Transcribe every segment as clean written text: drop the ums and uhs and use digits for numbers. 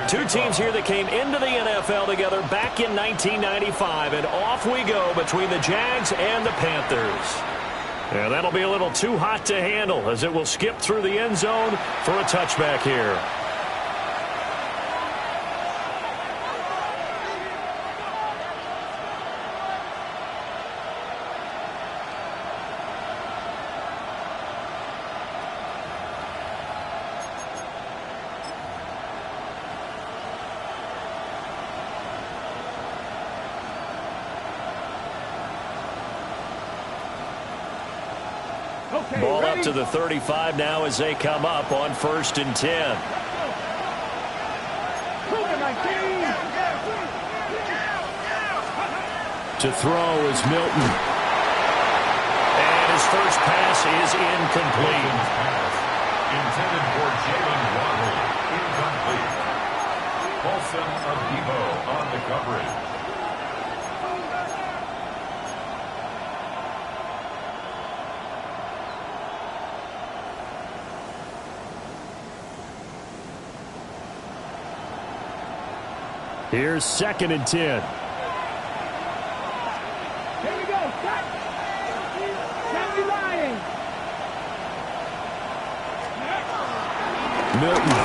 Two teams here that came into the NFL together back in 1995, and off we go between the Jags and the Panthers. And that'll be a little too hot to handle as it will skip through the end zone for a touchback here. Ball up to the 35 now as they come up on 1st and 10. To throw is Milton. And his first pass is incomplete. Intended for Jalen Waddle. Incomplete. Paulson of Evo on the coverage. Here's 2nd and 10. Here we go. Cut. County Lions. Milton.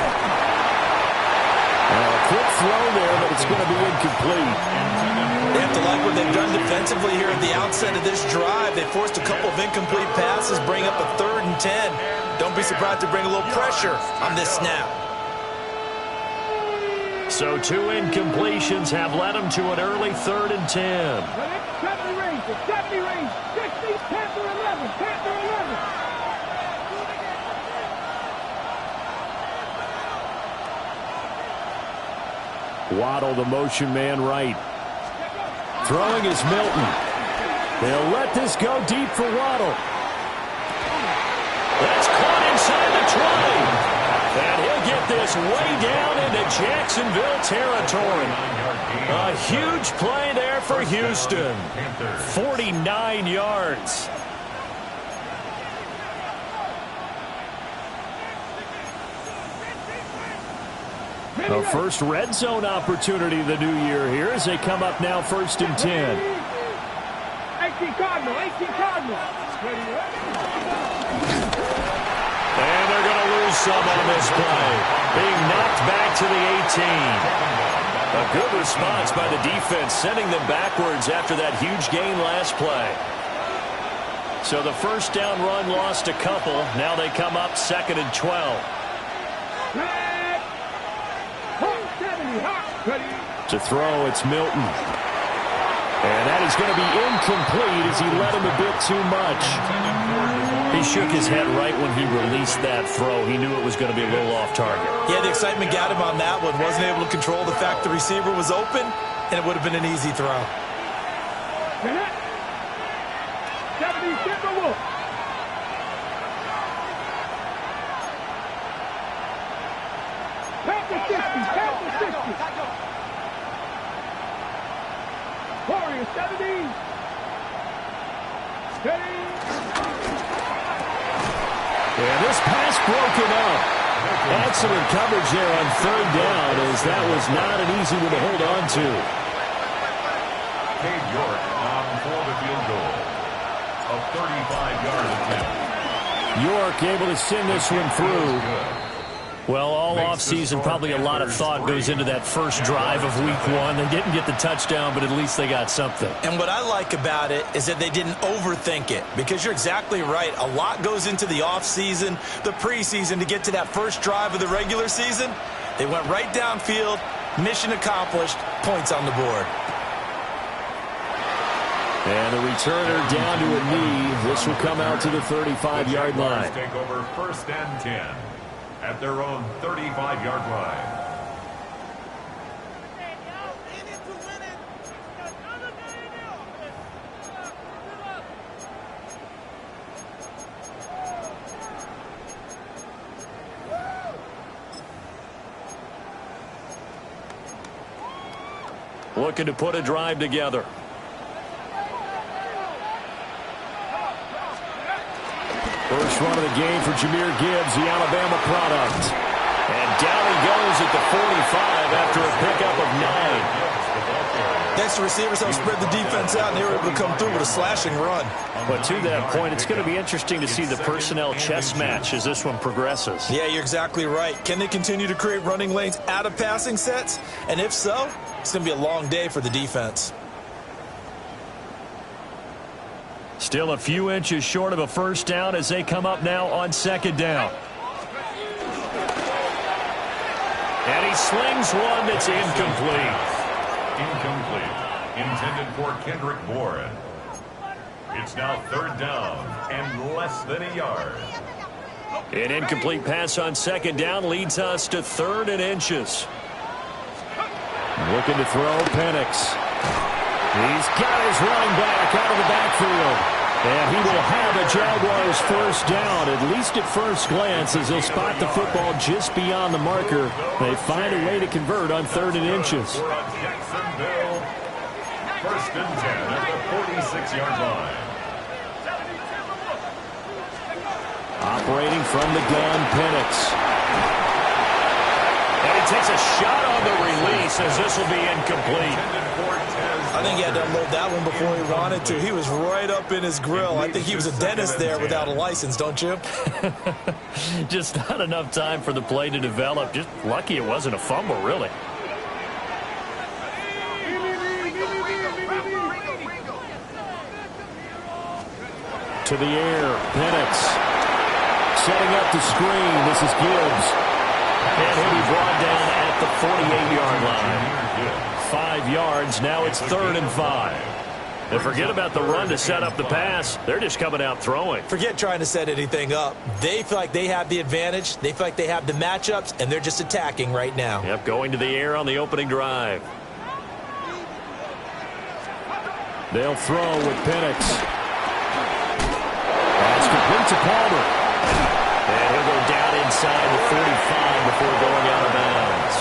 A quick throw there, but it's going to be incomplete. They have to like what they've done defensively here at the outset of this drive. They forced a couple of incomplete passes, bring up a 3rd and 10. Don't be surprised to bring a little pressure on this snap. So 2 incompletions have led them to an early 3rd and 10. Well, it's 70 range. It's 70 range. 60, Panther 11. Panther 11. Waddle, the motion man right. Throwing is Milton. They'll let this go deep for Waddle. That's caught inside the 20. And he'll get this way down into Jacksonville territory. A huge play there for Houston. 49 yards. A first red zone opportunity the new year here as they come up now 1st and 10. 18 Cardinal. 18 Cardinal. And they're going to lose some on this play. Being knocked back to the 18. A good response by the defense, sending them backwards after that huge gain last play. So the first down run lost a couple. Now they come up 2nd and 12. To throw, it's Milton. And that is going to be incomplete as he led him a bit too much. He shook his head right when he released that throw. He knew it was going to be a little off target. Yeah, the excitement got him on that one. Wasn't able to control the fact the receiver was open, and it would have been an easy throw. 70 Timberwolves. Panther 60. Panther 60. Warriors 70. Steady. And this pass broken up. Excellent coverage there on 3rd down as that was not an easy one to hold on to. Cade York on for the field goal. A 35-yard attempt. York able to send this one through. Well, all offseason, probably a lot of thought goes into that first drive of week 1. They didn't get the touchdown, but at least they got something. And what I like about it is that they didn't overthink it, because you're exactly right. A lot goes into the offseason, the preseason to get to that first drive of the regular season. They went right downfield, mission accomplished, points on the board. And the returner down to a knee. This will come out to the 35-yard line. Take over 1st and 10 at their own 35-yard line. Looking to put a drive together. First run of the game for Jahmyr Gibbs, the Alabama product. And down he The receivers helped spread the defense out, and they were able to come through with a slashing run. But to that point, it's going to be interesting to see the personnel chess match as this one progresses. Yeah, you're exactly right. Can they continue to create running lanes out of passing sets? And if so, it's going to be a long day for the defense. Still a few inches short of a first down as they come up now on second down. And he slings one that's incomplete. Incomplete. Intended for Kendrick Bourne. It's now third down and less than a yard. An incomplete pass on second down leads us to 3rd and inches. Looking to throw, Penix. He's got his running back out of the backfield. And he will have a Jaguars first down, at least at first glance, as they'll spot the football just beyond the marker. They find a way to convert on 3rd and inches. Jacksonville, 1st and 10 at the 46-yard line. Operating from the gun, Penix. And he takes a shot on the release as this will be incomplete. I think he had to unload that one before he wanted to. He was right up in his grill. I think he was a dentist there without a license, don't you? Just not enough time for the play to develop. Just lucky it wasn't a fumble, really. To the air, Penix. Setting up the screen. This is Gibbs. And he'll be brought down at the 48-yard line. 5 yards. Now it's 3rd and 5. And forget about the run to set up the pass. They're just coming out throwing. Forget trying to set anything up. They feel like they have the advantage. They feel like they have the matchups, and they're just attacking right now. Yep, going to the air on the opening drive. They'll throw with Penix. That's complete to Palmer. And he'll go down inside the 45 before going out of bounds.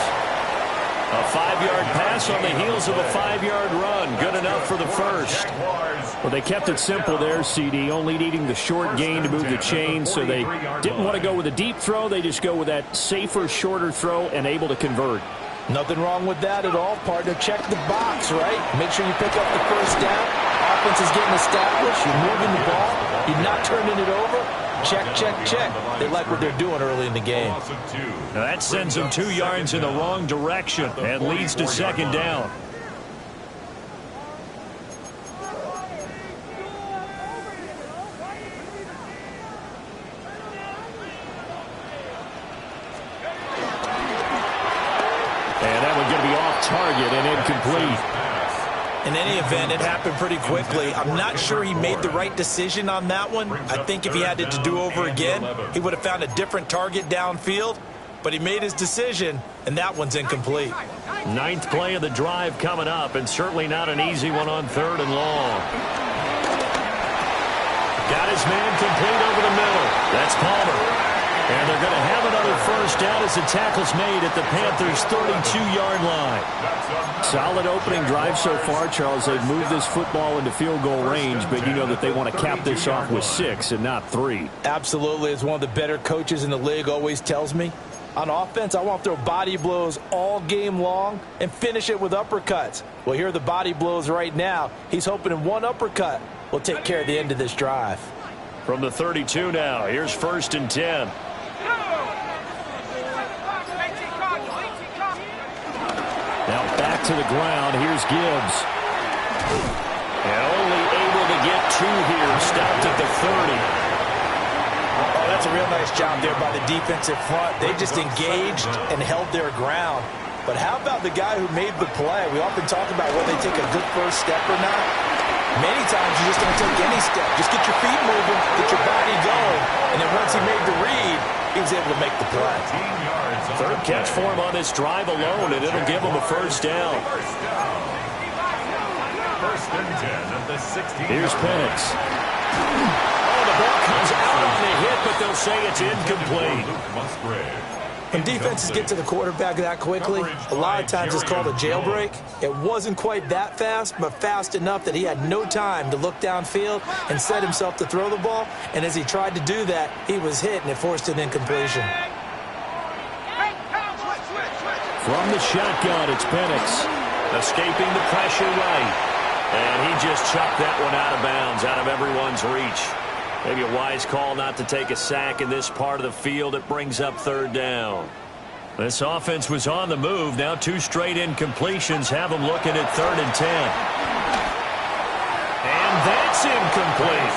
A 5-yard pass on the heels of a 5-yard run. Good enough for the first. Well, they kept it simple there, CD, only needing the short gain to move the chain, so they didn't want to go with a deep throw. They just go with that safer, shorter throw and able to convert. Nothing wrong with that at all, partner. Check the box, right? Make sure you pick up the first down. Offense is getting established. You're moving the ball. You're not turning it over. Check, check, check. They like what they're doing early in the game. Now that sends them 2 yards in the wrong direction and leads to second down. And that one's going to be off target and incomplete. In any event, it happened pretty quickly. I'm not sure he made the right decision on that one. I think if he had it to do over again, he would have found a different target downfield. But he made his decision, and that one's incomplete. 9th play of the drive coming up, and certainly not an easy one on 3rd and long. Got his man complete over the middle. That's Palmer. And they're going to have another first down as the tackle's made at the Panthers' 32-yard line. Solid opening drive so far, Charles. They've moved this football into field goal range, but you know that they want to cap this off with 6 and not 3. Absolutely. As one of the better coaches in the league always tells me, on offense, I want to throw body blows all game long and finish it with uppercuts. Well, here are the body blows right now. He's hoping one uppercut will take care of the end of this drive. From the 32 now, here's 1st and 10. Now back to the ground. Here's Gibbs. And only able to get 2 here. Stopped at the 30. Oh, that's a real nice job there by the defensive front. They just engaged and held their ground. But how about the guy who made the play? We often talk about whether they take a good first step or not. Many times you just don't take any step. Just get your feet moving, get your body going. And then once he made the read, he was able to make the play. 3rd catch for him on this drive alone, and it'll give him a first down. 1st and 10 at the 16. Here's Penix. Oh, the ball comes out on the hit, but they'll say it's incomplete. When defenses get to the quarterback that quickly, a lot of times it's called a jailbreak. It wasn't quite that fast, but fast enough that he had no time to look downfield and set himself to throw the ball. And as he tried to do that, he was hit, and it forced an incompletion. From the shotgun, it's Penix. Escaping the pressure right. And he just chucked that one out of bounds, out of everyone's reach. Maybe a wise call not to take a sack in this part of the field. It brings up third down. This offense was on the move. Now 2 straight incompletions have them looking at 3rd and 10. And that's incomplete.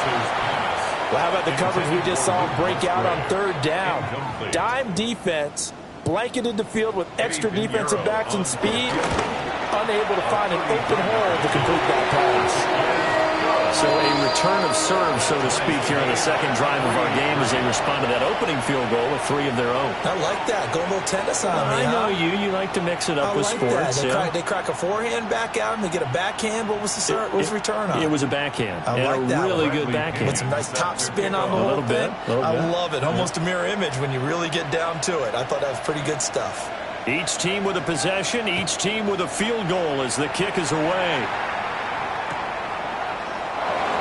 Well, how about the coverage we just saw break out on 3rd down? Dime defense, blanketed the field with extra defensive backs and speed, unable to find an open hole to complete that pass. So a return of serve, so to speak, here on the second drive of our game as they respond to that opening field goal with 3 of their own. I like that. Go a little tennis on me, I know you. You like to mix it up with sports. They crack a forehand back out and they get a backhand. What was the return on? It was a backhand. I like that. Really good backhand. With some nice top spin on the whole thing. I love it. Almost a mirror image when you really get down to it. I thought that was pretty good stuff. Each team with a possession, each team with a field goal as the kick is away.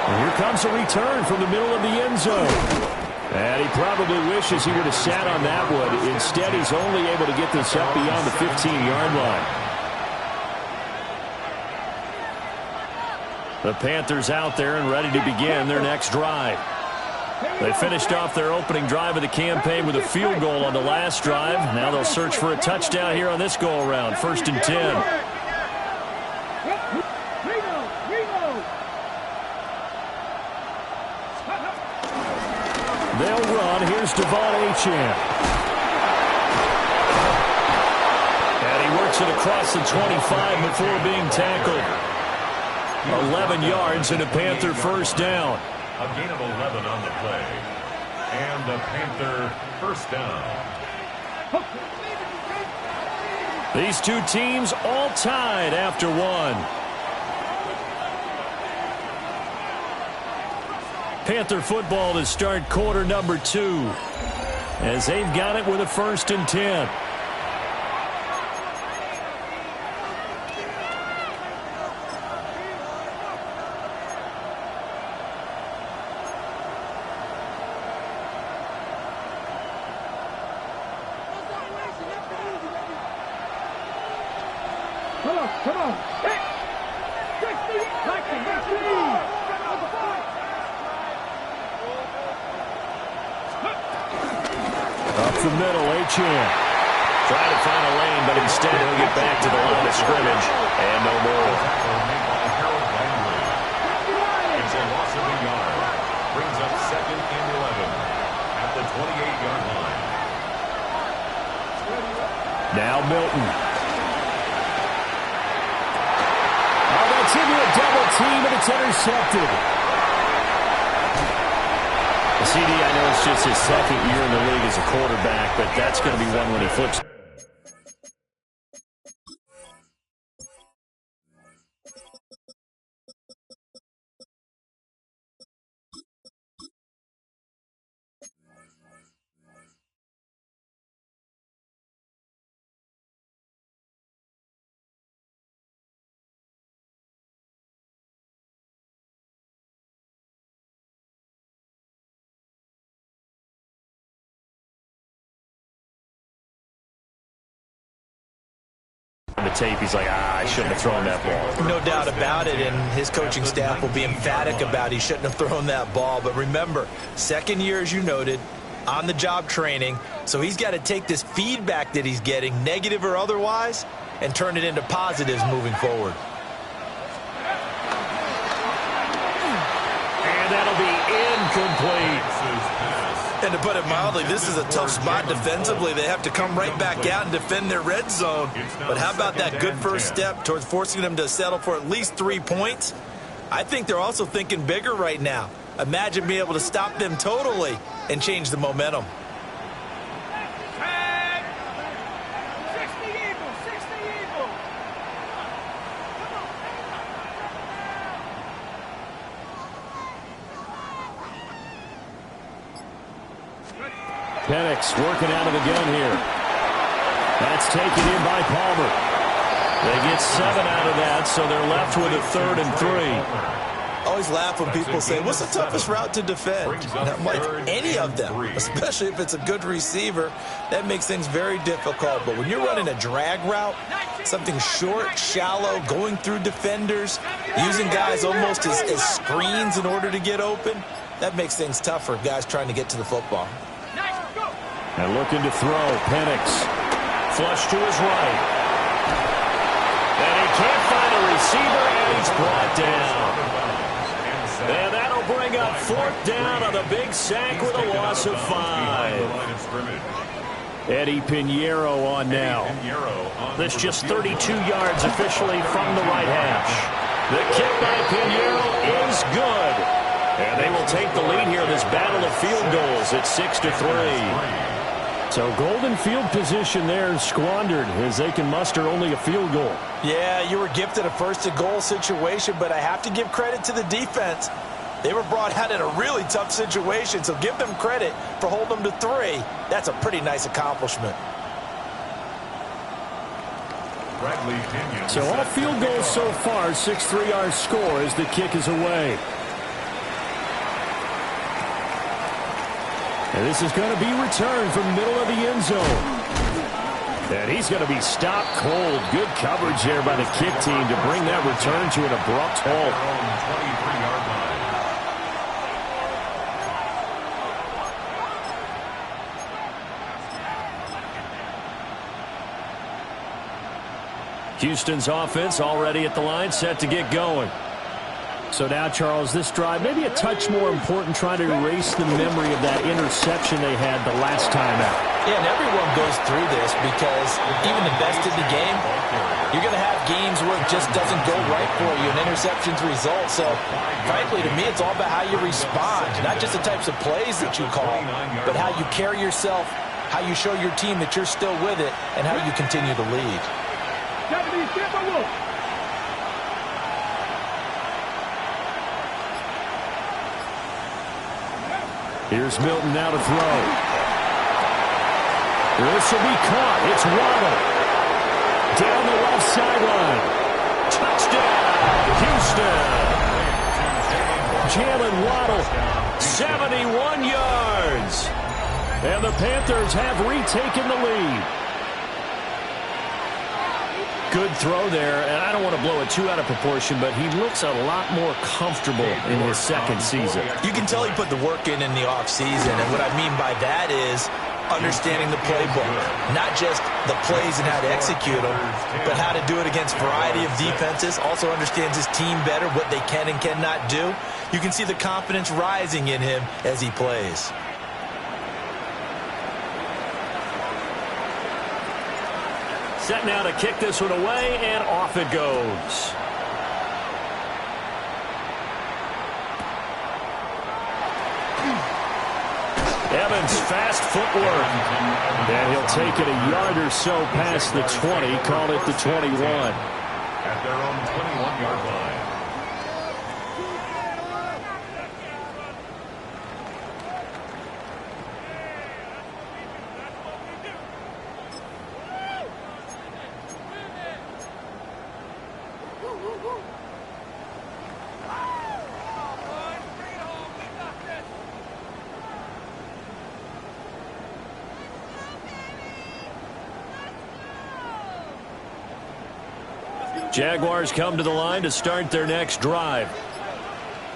And here comes a return from the middle of the end zone. And he probably wishes he would have sat on that one. Instead, he's only able to get this up beyond the 15-yard line. The Panthers out there and ready to begin their next drive. They finished off their opening drive of the campaign with a field goal on the last drive. Now they'll search for a touchdown here on this go-around. 1st and 10. They'll run. Here's Devon Achane. And he works it across the 25 before being tackled. 11 yards and a Panther first down. A gain of 11 on the play. And the Panther first down. These 2 teams all tied after 1. Panther football to start quarter number 2 as they've got it with a 1st and 10. Come on. Hit. 60. Up the middle, Achane. Trying to find a lane, but instead he'll get back to the line of scrimmage. And no more. It's a loss of a yard. Brings up 2nd and 11 at the 28-yard line. Now Milton. Oh, that's into a double team, and it's intercepted. CD, I know it's just his 2nd year in the league as a quarterback, but that's going to be one when he flips. The tape, he's like, I shouldn't have thrown that ball. No doubt about it, and his coaching staff will be emphatic about he shouldn't have thrown that ball. But remember, 2nd year, as you noted, on-the-job training, so he's got to take this feedback that he's getting, negative or otherwise, and turn it into positives moving forward. And that'll be incomplete. And to put it mildly, this is a tough spot defensively. They have to come right back out and defend their red zone. But how about that good first step towards forcing them to settle for at least 3 points? I think they're also thinking bigger right now. Imagine being able to stop them totally and change the momentum. Penix working out of the gun here. That's taken in by Palmer. They get 7 out of that, so they're left with a 3rd and 3. always laugh when people say, what's the toughest route to defend? And I'm like, any of them, especially if it's a good receiver. That makes things very difficult. But when you're running a drag route, something short, shallow, going through defenders, using guys almost as screens in order to get open, that makes things tough for guys trying to get to the football. And looking to throw, Penix. Flush to his right. And he can't find a receiver, and he's brought down. And that'll bring up 4th down on the big sack with a loss of 5. Eddie Pinheiro on now. This just 32 yards officially from the right hash. The kick by Pinheiro is good. And they will take the lead here in this battle of field goals at 6-3. So golden field position there squandered as they can muster only a field goal. Yeah, you were gifted a first-to-goal situation, but I have to give credit to the defense. They were brought out in a really tough situation, so give them credit for holding them to 3. That's a pretty nice accomplishment. So all field goals so far, 6-3 our score as the kick is away. And this is going to be returned from the middle of the end zone. And he's going to be stopped cold. Good coverage there by the kick team to bring that return to an abrupt halt. Houston's offense already at the line, set to get going. So now, Charles, this drive maybe a touch more important, trying to erase the memory of that interception they had the last time out. Yeah, and everyone goes through this because even the best in the game, you're going to have games where it just doesn't go right for you, and interceptions result. So, frankly, to me, it's all about how you respond, not just the types of plays that you call, but how you carry yourself, how you show your team that you're still with it, and how you continue to lead. Here's Milton now to throw. This will be caught. It's Waddle. Down the left sideline. Touchdown, Houston. Jalen Waddle, 71 yards. And the Panthers have retaken the lead. Good throw there, and I don't want to blow it too out of proportion, but he looks a lot more comfortable in his second season. You can tell he put the work in the offseason, and what I mean by that is understanding the playbook. Not just the plays and how to execute them, but how to do it against a variety of defenses. Also understands his team better, what they can and cannot do. You can see the confidence rising in him as he plays. Set now to kick this one away, and off it goes. Evans, fast footwork. And he'll take it a yard or so past the 20, call it the 21. At their own 21-yard line. Jaguars come to the line to start their next drive.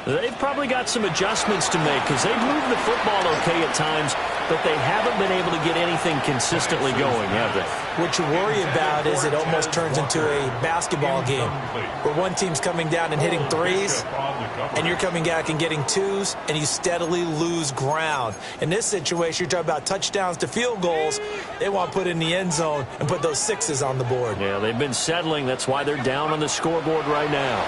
They've probably got some adjustments to make because they've moved the football okay at times, but they haven't been able to get anything consistently going, have they? What you worry about is it almost turns into a basketball game where one team's coming down and hitting threes, and you're coming back and getting twos, and you steadily lose ground. In this situation, you're talking about touchdowns to field goals. They want to put in the end zone and put those sixes on the board. Yeah, they've been settling. That's why they're down on the scoreboard right now.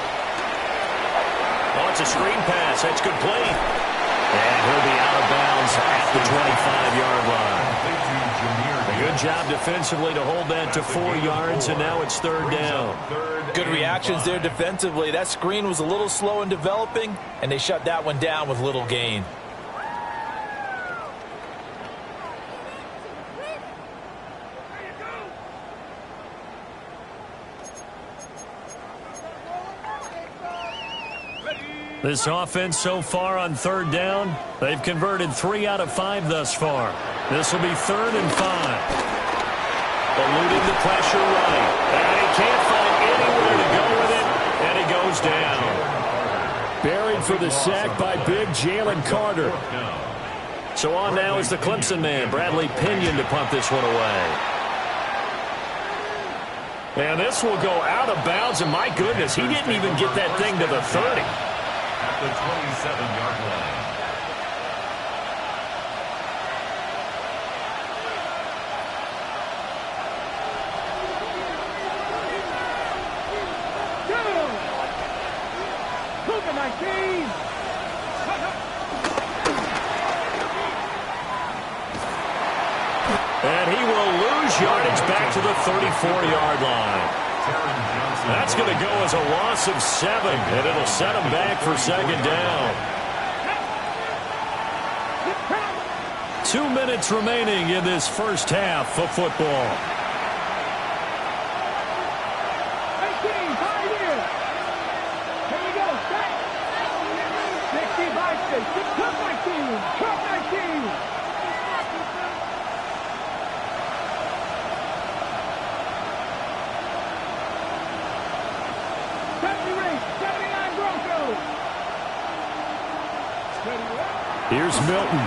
Oh, it's a screen pass. That's complete. And he'll be out of bounds at the 25-yard line. Good job defensively to hold that to 4 yards, and now it's third down. Good reactions there defensively. That screen was a little slow in developing, and they shut that one down with little gain. Ready? This offense so far on third down, they've converted 3 out of 5 thus far. This will be 3rd and 5. Eluding the pressure right. And he can't find anywhere to go with it, and he goes down. Buried for the sack by big Jalen Carter. So on now is the Clemson man, Bradley Pinion, to punt this one away. And this will go out of bounds, and my goodness, he didn't even get that thing to the 30. At the 27-yard line. And he will lose yardage back to the 34-yard line. That's going to go as a loss of 7, and it'll set him back for 2nd down. 2 minutes remaining in this first half of football. Here's Milton.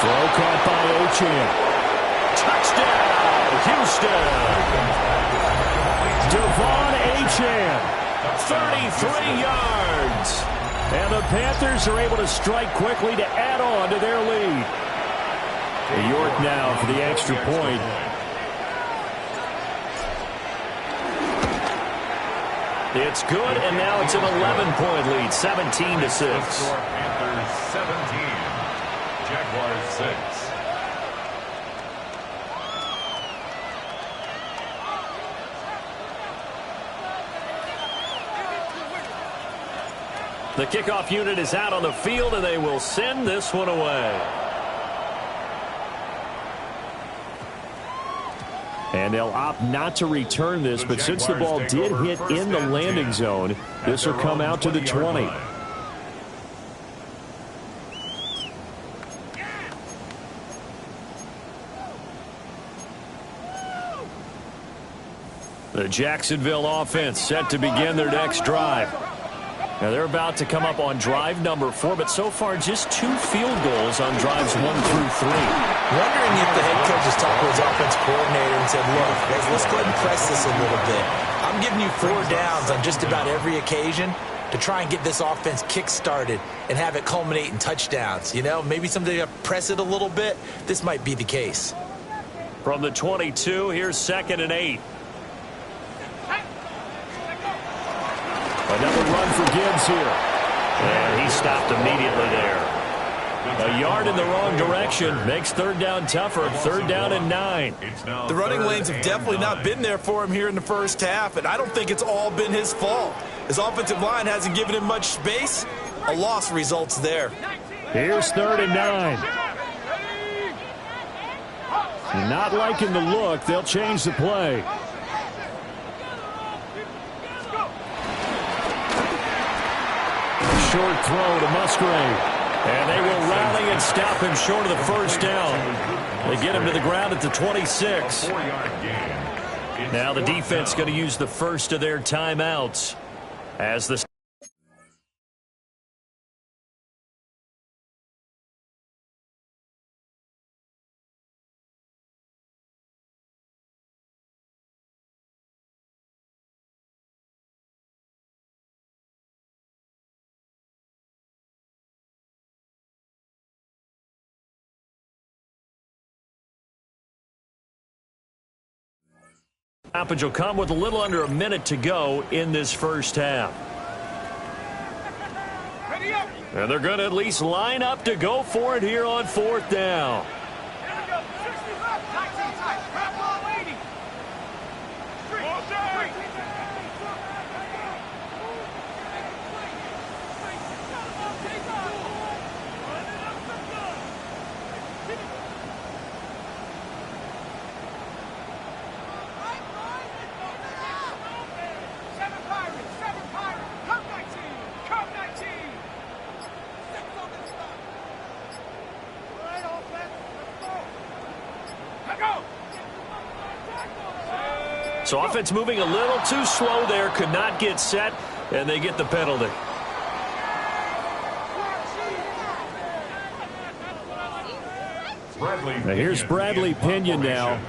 Throw caught by Ochan. Touchdown, Houston. Devon Achane, 33 yards. And the Panthers are able to strike quickly to add on to their lead. New York now for the extra point. It's good, and now it's an 11-point lead, 17-6. Panthers 17, Jaguars 6. The kickoff unit is out on the field, and they will send this one away. And they'll opt not to return this, but since the ball did hit in the landing zone, this will come out to the 20. The Jacksonville offense set to begin their next drive. Now they're about to come up on drive number 4, but so far just 2 field goals on drives 1 through 3. Wondering if the head coach has talked to his offense coordinator and said, look, guys, let's go ahead and press this a little bit. I'm giving you 4 downs on just about every occasion to try and get this offense kick-started and have it culminate in touchdowns. You know, maybe someday you press it a little bit. This might be the case. From the 22, here's 2nd and 8. Another run for Gibbs here. And he stopped immediately there. A yard in the wrong direction makes 3rd down tougher. 3rd down and 9. The running lanes have definitely not been there for him here in the first half, and I don't think it's all been his fault. His offensive line hasn't given him much space. A loss results there. Here's 3rd and 9. Not liking the look. They'll change the play. Short throw to Musgrave. And they will rally and stop him short of the 1st down. They get him to the ground at the 26. Now the defense going to use the first of their timeouts as the stoppage will come with a little under a minute to go in this first half. And they're going to at least line up to go for it here on 4th down. So offense moving a little too slow there, could not get set, and they get the penalty. Now here's Bradley Pinion now.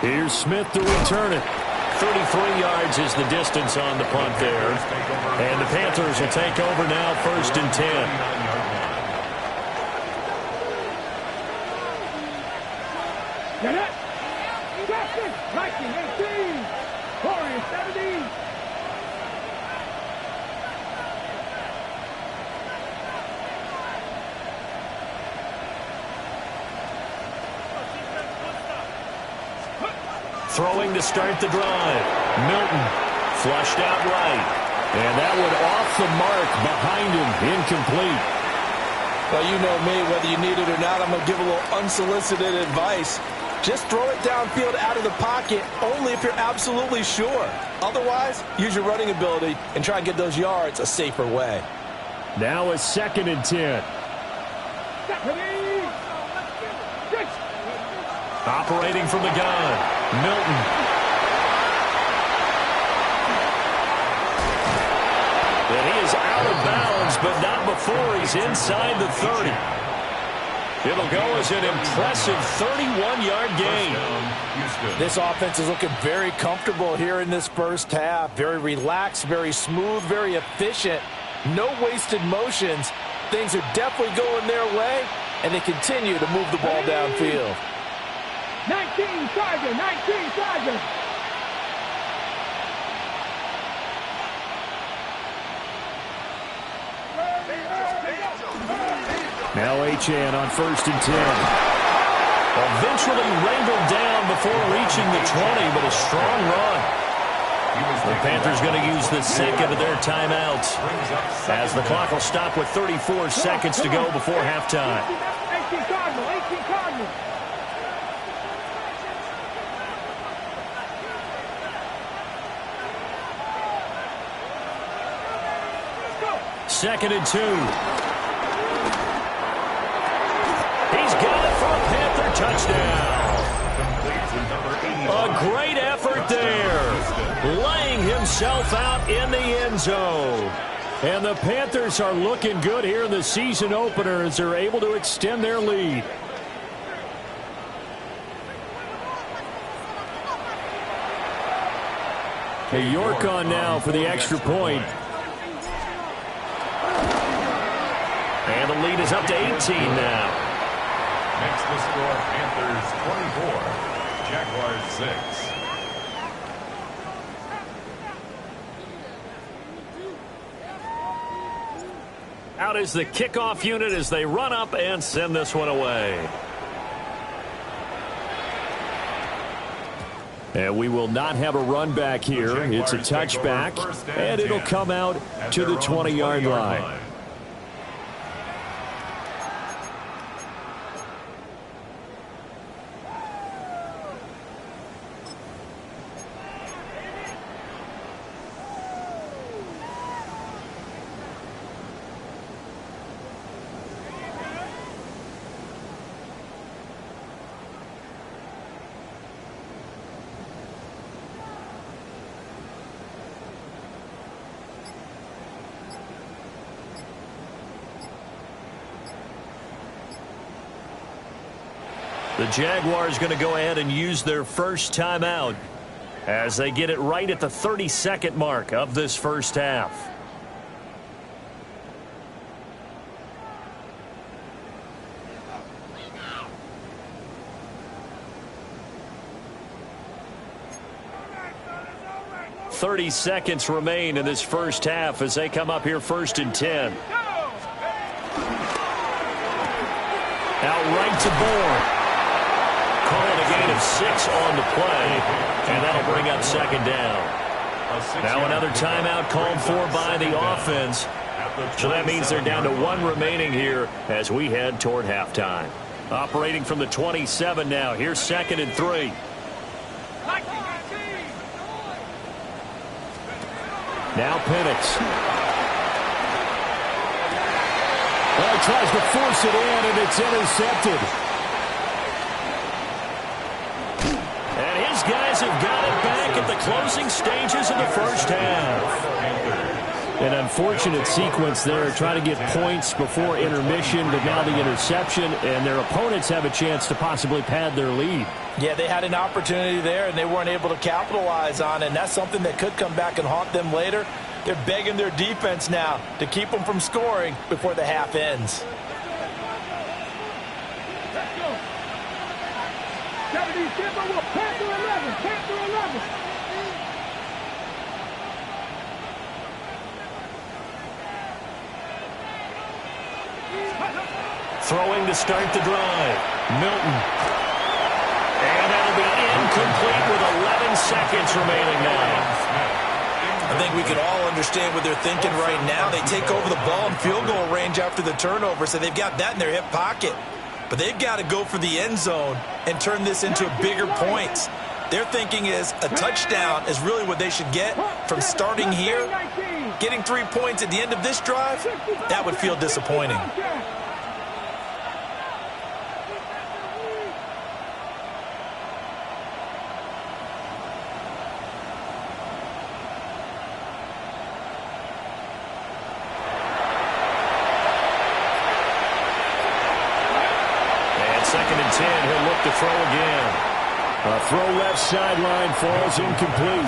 Here's Smith to return it. 33 yards is the distance on the punt there. And the Panthers will take over now, 1st and 10. Get it! Jackson! 1918! Corey, 17! Throwing to start the drive. Milton flushed out right. And that one off the mark behind him. Incomplete. Well, you know me, whether you need it or not, I'm going to give a little unsolicited advice. Just throw it downfield out of the pocket only if you're absolutely sure. Otherwise, use your running ability and try and get those yards a safer way. Now a 2nd and 10. Operating from the gun. Milton. And he is out of bounds, but not before he's inside the 30. It'll go as an impressive 31-yard gain. This offense is looking very comfortable here in this first half. Very relaxed, very smooth, very efficient. No wasted motions. Things are definitely going their way, and they continue to move the ball downfield. 19 Chargers! 19 Chargers! Now Achane on 1st and 10. Eventually wrangled down before reaching the 20, but a strong run. The Panthers going to use the 2nd of their timeouts as the clock will stop with 34 seconds to go before halftime. 18 Cardinals! 18 Cardinals! Second and 2. He's got it for a Panther touchdown. A great effort there. Laying himself out in the end zone. And the Panthers are looking good here in the season opener as they're able to extend their lead. Hey, York on now for the extra point. And the lead is up to 18 now. Makes the score Panthers 24, Jaguars 6. Out is the kickoff unit as they run up and send this one away. And we will not have a run back here. It's a touchback, and it'll come out to the 20-yard line. The Jaguars going to go ahead and use their first timeout as they get it right at the 32nd mark of this first half. .30 seconds remain in this first half as they come up here 1st and 10. Out right to Bourne. Calling a gain of 6 on the play, and that'll bring up 2nd down. Now another timeout called for by the offense. So that means they're down to 1 remaining here as we head toward halftime. Operating from the 27 now. Here's 2nd and 3. Now Penix. tries to force it in, and it's intercepted. And his guys have got it back at the closing stages of the first half. An unfortunate sequence there, trying to get points before intermission, but now the interception, and their opponents have a chance to possibly pad their lead. Yeah, they had an opportunity there, and they weren't able to capitalize on it, and that's something that could come back and haunt them later. They're begging their defense now to keep them from scoring before the half ends. Throwing to start the drive. Milton. And that'll be incomplete with 11 seconds remaining now. I think we can all understand what they're thinking right now. They take over the ball in field goal range after the turnover, so they've got that in their hip pocket. But they've got to go for the end zone and turn this into bigger points. Their thinking is a touchdown is really what they should get from starting here. Getting 3 points at the end of this drive, that would feel disappointing. Second and 10, he'll look to throw again. A throw left sideline falls incomplete.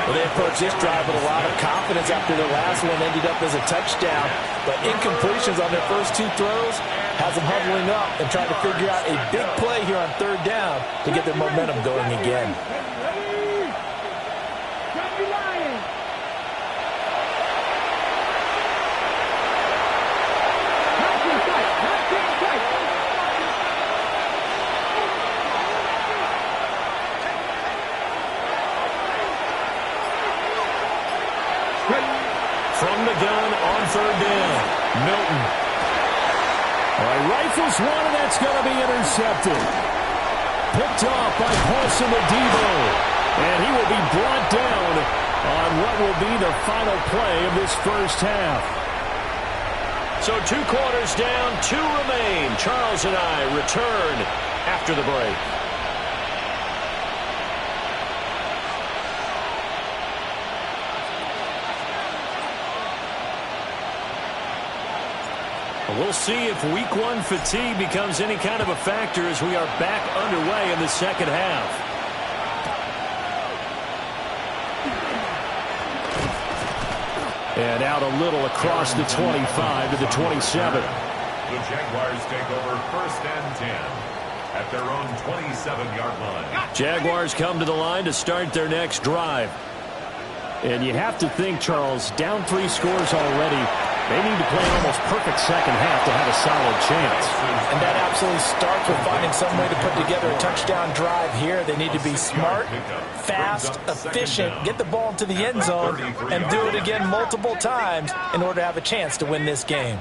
Well, they approached this drive with a lot of confidence after their last one ended up as a touchdown. But incompletions on their first two throws has them huddling up and trying to figure out a big play here on third down to get their momentum going again. From the gun on third down, Milton. Rifles one, and that's going to be intercepted. Picked off by Paulson Adebo. And he will be brought down on what will be the final play of this first half. So 2 quarters down, 2 remain. Charles and I return after the break. We'll see if week 1 fatigue becomes any kind of a factor as we are back underway in the second half. And out a little across the 25 to the 27. The Jaguars take over first and 10 at their own 27-yard line. Jaguars come to the line to start their next drive. And you have to think, Charles, down 3 scores already. They need to play an almost perfect second half to have a solid chance. And that absolutely starts with finding some way to put together a touchdown drive here. They need to be smart, fast, efficient, get the ball into the end zone, and do it again multiple times in order to have a chance to win this game.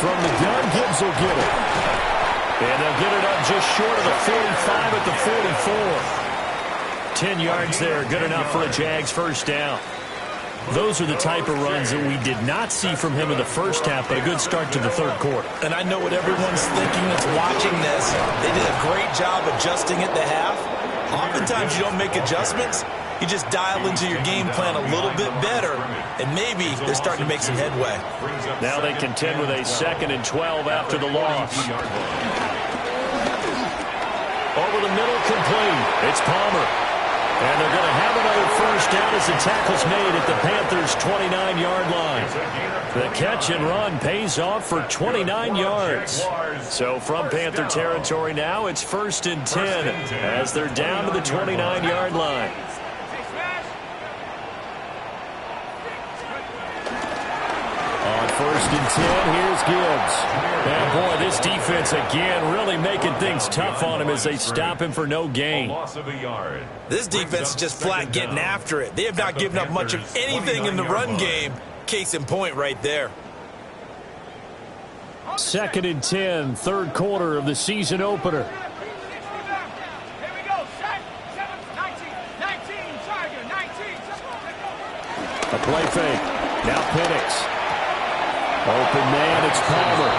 From the gun, Gibbs will get it. And they'll get it up just short of the 45 at the 44. 10 yards there, good enough for a Jags first down. Those are the type of runs that we did not see from him in the first half, but a good start to the third quarter. And I know what everyone's thinking that's watching this. They did a great job adjusting at the half. Oftentimes you don't make adjustments. You just dial into your game plan a little bit better, and maybe they're starting to make some headway. Now they contend with a 2nd and 12 after the loss. Over the middle, complete. It's Palmer. And they're going to have another first down as the tackle's made at the Panthers' 29-yard line. The catch and run pays off for 29 yards. So from Panther territory now, it's 1st and 10 as they're down to the 29-yard line. On 1st and 10, here's Gibbs. And boy, this defense again really making things tough on him as they stop him for no gain. This defense is just flat getting after it. They have not given up much of anything in the run game. Case in point right there. 2nd and 10, 3rd quarter of the season opener. A play fake. Now Penix. Open man, it's Palmer.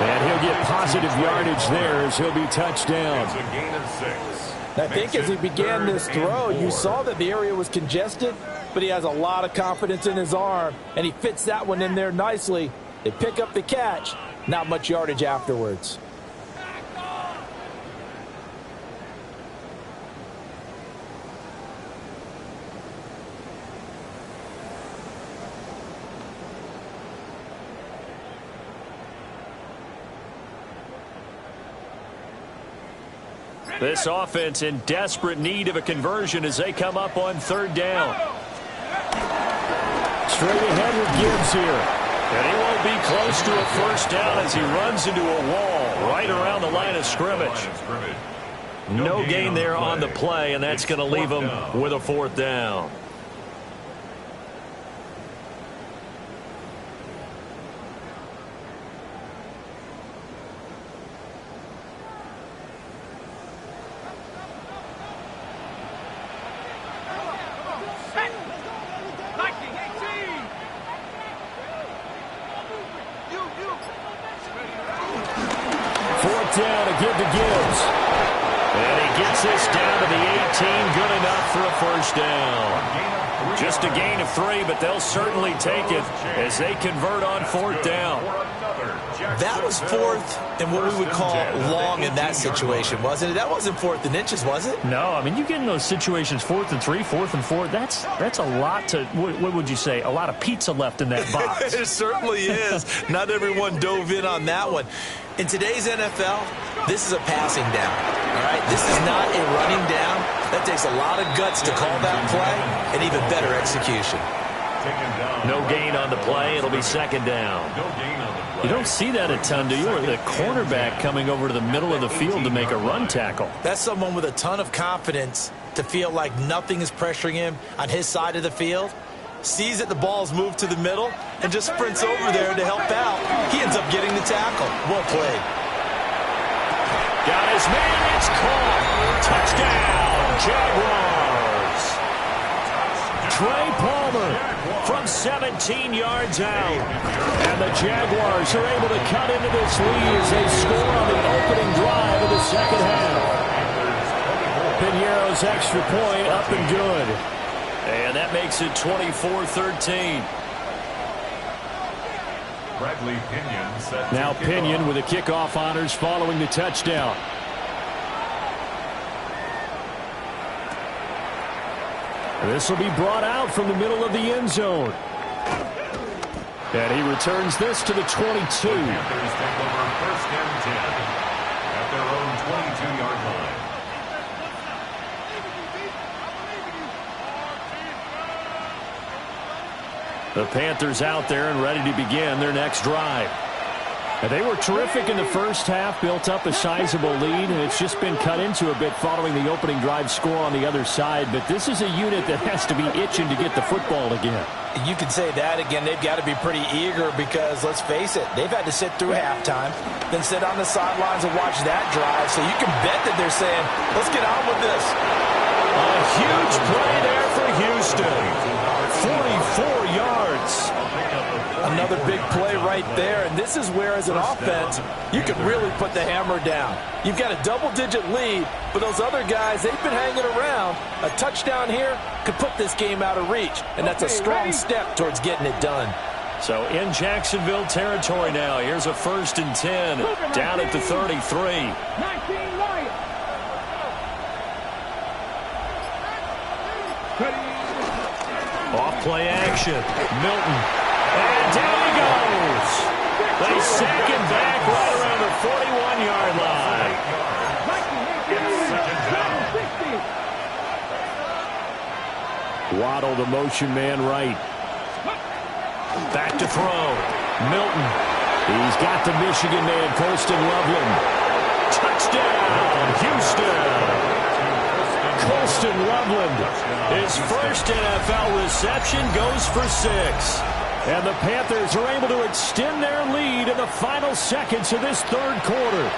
And he'll get positive yardage there as he'll be touched down. It's a gain of 6. I think as he began this throw, you saw that the area was congested, but he has a lot of confidence in his arm, and he fits that one in there nicely. They pick up the catch, not much yardage afterwards. This offense in desperate need of a conversion as they come up on third down. Straight ahead with Gibbs here. And he won't be close to a first down as he runs into a wall right around the line of scrimmage. No gain there on the play, and that's going to leave him with a fourth down. Down to give to Gibbs. And he gets this down to the 18. Good enough for a first down. Just a gain of 3, but they'll certainly take it as they convert on fourth down. That was fourth and what we would call long in that situation, wasn't it? That wasn't fourth and inches, was it? No, I mean, you get in those situations 4th and 3, 4th and 4. That's a lot to, what would you say, a lot of pizza left in that box. It certainly is. Not everyone dove in on that one. In today's NFL, this is a passing down, all right? This is not a running down. That takes a lot of guts to call that play and even better execution. No gain on the play. It'll be second down. You don't see that a ton, do you? Or the cornerback coming over to the middle of the field to make a run tackle. That's someone with a ton of confidence to feel like nothing is pressuring him on his side of the field. Sees that the ball's moved to the middle and just sprints over there to help out. He ends up getting the tackle. Well played. Got his man. It's caught. Touchdown, Jaguars. Trey Palmer from 17 yards out. And the Jaguars are able to cut into this lead as they score on the opening drive of the second half. Piñeiro's extra point up and good. And that makes it 24-13. Bradley Pinion set now Pinion with the kickoff honors following the touchdown. This will be brought out from the middle of the end zone. And he returns this to the 22. The Panthers take over first and 10 at their own 22-yard line. The Panthers out there and ready to begin their next drive. And they were terrific in the first half, built up a sizable lead, and it's just been cut into a bit following the opening drive score on the other side. But this is a unit that has to be itching to get the football again. You can say that again. They've got to be pretty eager because, let's face it, they've had to sit through halftime, then sit on the sidelines and watch that drive. So you can bet that they're saying, let's get on with this. A huge play there for Houston. 44 yards. Another big play right there, and this is where, as an offense, you can really put the hammer down. You've got a double-digit lead, but those other guys, they've been hanging around. A touchdown here could put this game out of reach, and that's a strong step towards getting it done. So in Jacksonville territory now, here's a 1st and 10 down at the 33. 19 Lions. Off play action. Milton. And down he goes. They sack him back right around the 41-yard line. Waddle the motion man right. Back to throw. Milton. He's got the Michigan man, Colston Loveland. Touchdown, Houston. Colston Loveland, his first NFL reception, goes for 6. And the Panthers are able to extend their lead in the final seconds of this third quarter.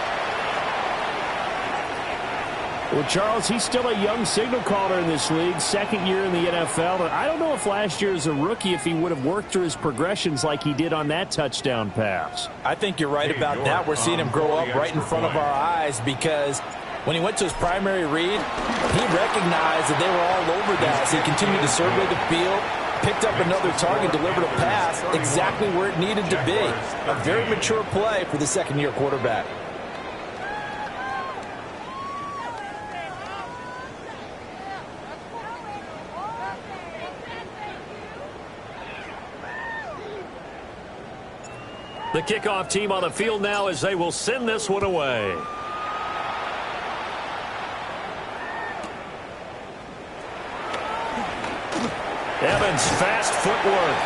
Well, Charles, he's still a young signal caller in this league, second year in the NFL. And I don't know if last year as a rookie if he would have worked through his progressions like he did on that touchdown pass. I think you're right about that. We're seeing him grow up right in front of our eyes because when he went to his primary read, he recognized that they were all over that. So he continued to survey the field, picked up another target, delivered a pass exactly where it needed to be. A very mature play for the second-year quarterback. The kickoff team on the field now as they will send this one away. Evans, fast footwork.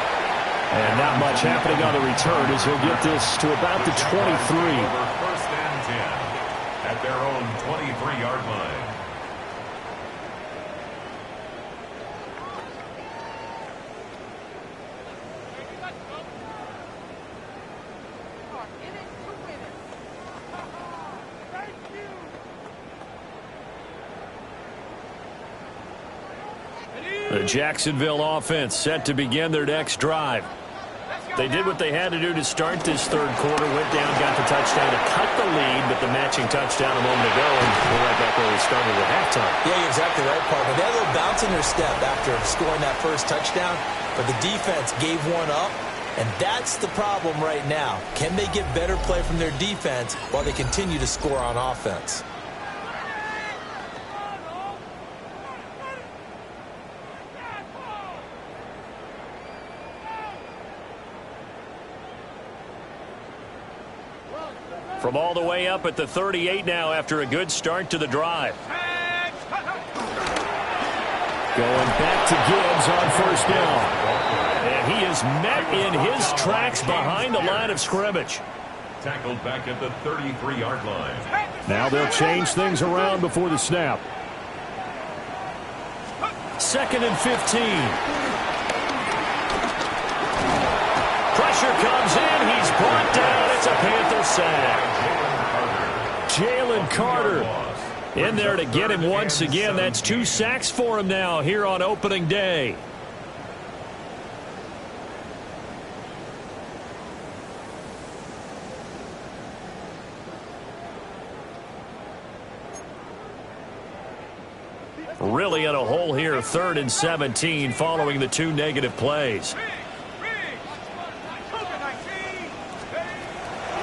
And not much happening on the return as he'll get this to about the 23. First and 10 at their own 23-yard line. The Jacksonville offense set to begin their next drive. They did what they had to do to start this third quarter, went down, got the touchdown to cut the lead, but the matching touchdown a moment ago, and we're right back where we started at halftime. Yeah, you're exactly right, partner. They had a little bounce in their step after scoring that first touchdown, but the defense gave one up, and that's the problem right now. Can they get better play from their defense while they continue to score on offense? From all the way up at the 38 now after a good start to the drive. Going back to Gibbs on first down. And he is met in his tracks behind the line of scrimmage. Tackled back at the 33-yard line. Now they'll change things around before the snap. 2nd and 15. Pressure comes in. He's brought down. It's a Panther sack. Jalen Carter in there to get him once again. That's 2 sacks for him now here on opening day. Really in a hole here, 3rd and 17 following the 2 negative plays.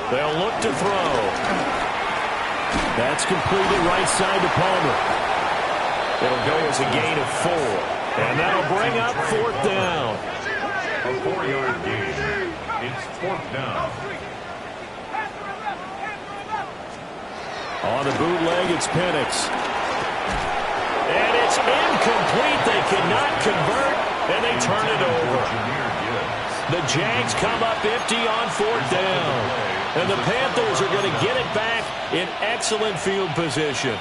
They'll look to throw. That's completed right side to Palmer. It'll go as a gain of 4. And that'll bring up 4th down. A 4-yard gain. It's 4th down. On the bootleg, it's Penix. And it's incomplete. They cannot convert, and they turn it over. The Jags come up empty on 4th down. And the Panthers are going to get it back in excellent field position.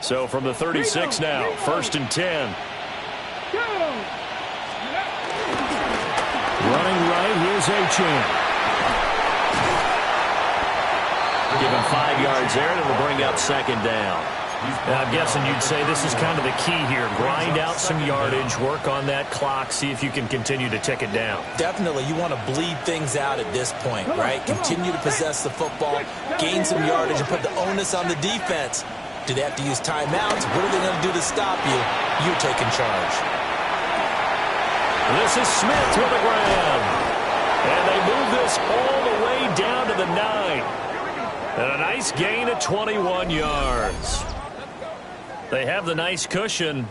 So from the 36 now, 1st and 10. Running right, here's Achane. Give him 5 yards there, and it'll bring up 2nd down. I'm guessing you'd say this is kind of the key here. Grind out some yardage, work on that clock, see if you can continue to tick it down. Definitely. You want to bleed things out at this point, right? Continue to possess the football, gain some yardage, and put the onus on the defense. Do they have to use timeouts? What are they going to do to stop you? You're taking charge. This is Smith to the ground. And they move this all the way down to the 9. And a nice gain of 21 yards. They have the nice cushion.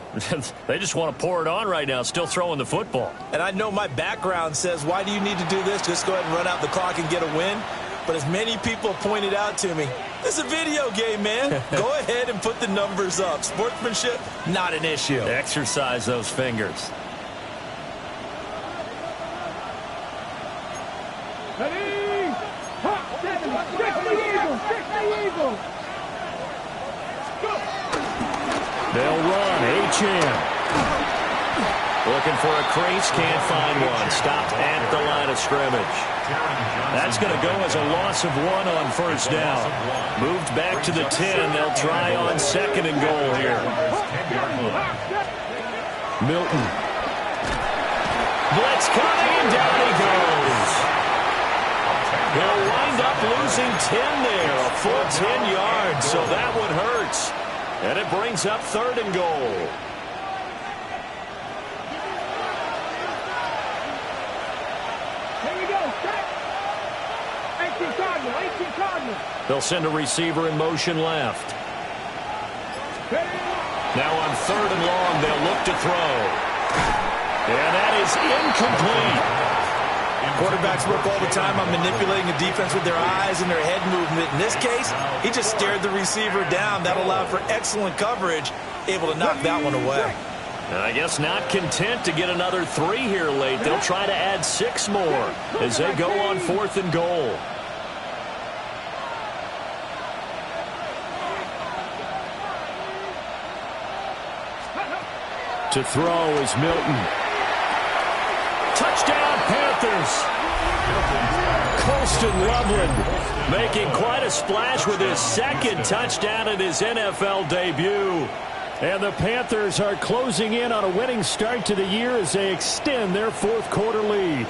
They just want to pour it on right now, still throwing the football. And I know my background says, why do you need to do this? Just go ahead and run out the clock and get a win. But as many people pointed out to me, this is a video game, man. Go ahead and put the numbers up. Sportsmanship, not an issue. Exercise those fingers. Ready? Hot, 7, stick the eagle, stick the eagle. They'll run. Achane. Looking for a crease, can't find one. Stopped at the line of scrimmage. That's going to go as a loss of 1 on first down. Moved back to the 10. They'll try on second and goal here. Milton. Blitz coming, and down he goes. They'll wind up losing 10 there, a full 10 yards, so that one hurts. And it brings up third and goal. They'll send a receiver in motion left. Now on third and long, they'll look to throw. And that is incomplete. Quarterbacks work all the time on manipulating a defense with their eyes and their head movement. In this case, he just stared the receiver down. That allowed for excellent coverage, able to knock that one away. And I guess not content to get another 3 here late. They'll try to add 6 more as they go on fourth and goal. To throw is Milton. Touchdown, Panthers. Colston Loveland making quite a splash with his second touchdown in his NFL debut. And the Panthers are closing in on a winning start to the year as they extend their fourth quarter lead.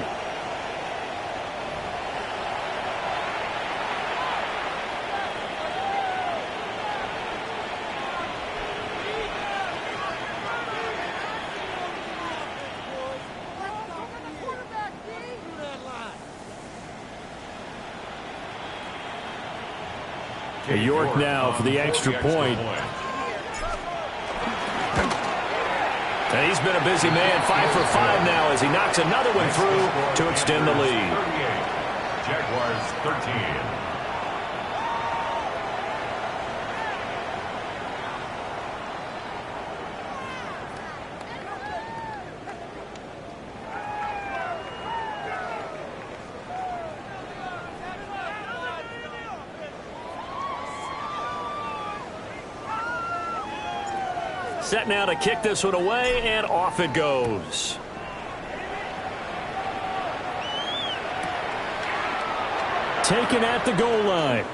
York now for the extra point. And he's been a busy man, 5 for 5 now as he knocks another one through to extend the lead. Jaguars 13. Set now to kick this one away, and off it goes. Taken at the goal line.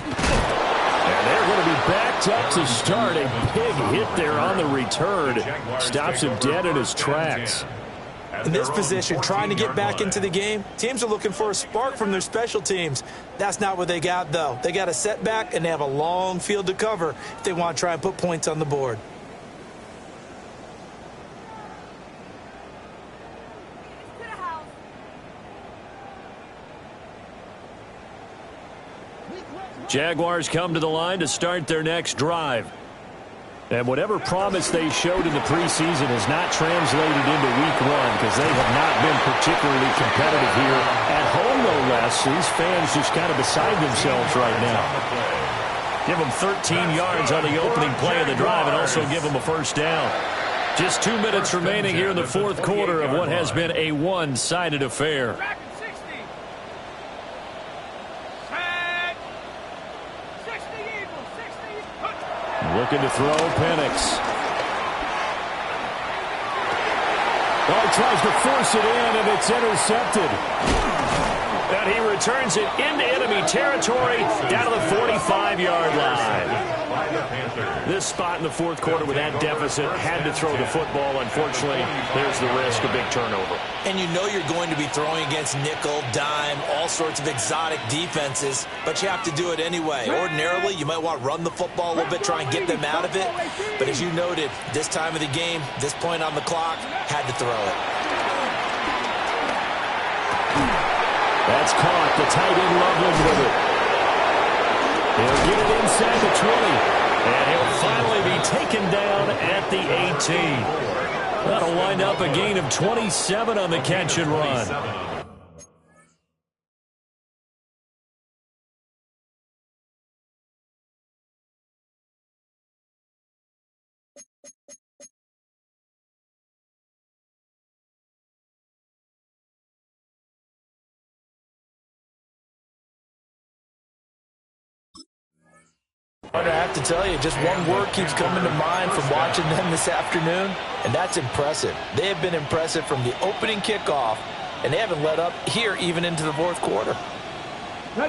And they're going to be backed up to start. A big hit there on the return. Stops him dead in his tracks. In this position, trying to get back into the game, teams are looking for a spark from their special teams. That's not what they got, though. They got a setback, and they have a long field to cover if they want to try and put points on the board. Jaguars come to the line to start their next drive. And whatever promise they showed in the preseason has not translated into week 1 because they have not been particularly competitive here. At home, no less. These fans just kind of beside themselves right now. Give them 13 yards on the opening play of the drive and also give them a first down. Just 2 minutes remaining here in the fourth quarter of what has been a one-sided affair. Looking to throw, Penix. Oh, he tries to force it in, and it's intercepted. And he returns it into enemy territory down to the 45-yard line. This spot in the fourth quarter with that deficit had to throw the football. Unfortunately, there's the risk of big turnover. And you know you're going to be throwing against nickel, dime, all sorts of exotic defenses, but you have to do it anyway. Ordinarily, you might want to run the football a little bit, try and get them out of it. But as you noted, this time of the game, this point on the clock, had to throw it. That's caught. The tight end Loveland with it. He'll get it inside the 20. And he'll finally be taken down at the 18. That'll wind up a gain of 27 on the catch and run. I have to tell you, just one word keeps coming to mind from watching them this afternoon, and that's impressive. They have been impressive from the opening kickoff, and they haven't let up here even into the fourth quarter.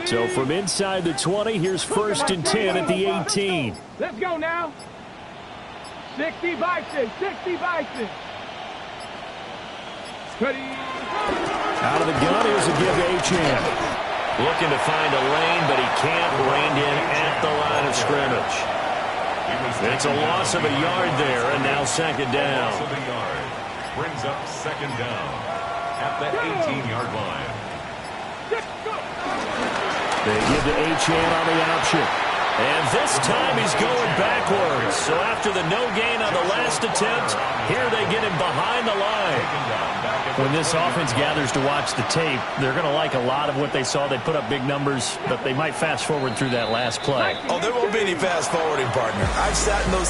So from inside the 20, here's 1st and 10 at the 18. Let's go now. 60 Bison, 60 Bison. Out of the gun, here's a give to Achane. Looking to find a lane, but he can't. Reined in at the line of scrimmage. It's a loss of a yard there, and now 2nd down. Loss of a yard brings up 2nd down at the 18-yard line. They give to Achane on the option. And this time he's going backwards. So after the no gain on the last attempt, here they get him behind the line. When this offense gathers to watch the tape, they're going to like a lot of what they saw. They put up big numbers, but they might fast forward through that last play. Oh, there won't be any fast forwarding, partner. I've sat in those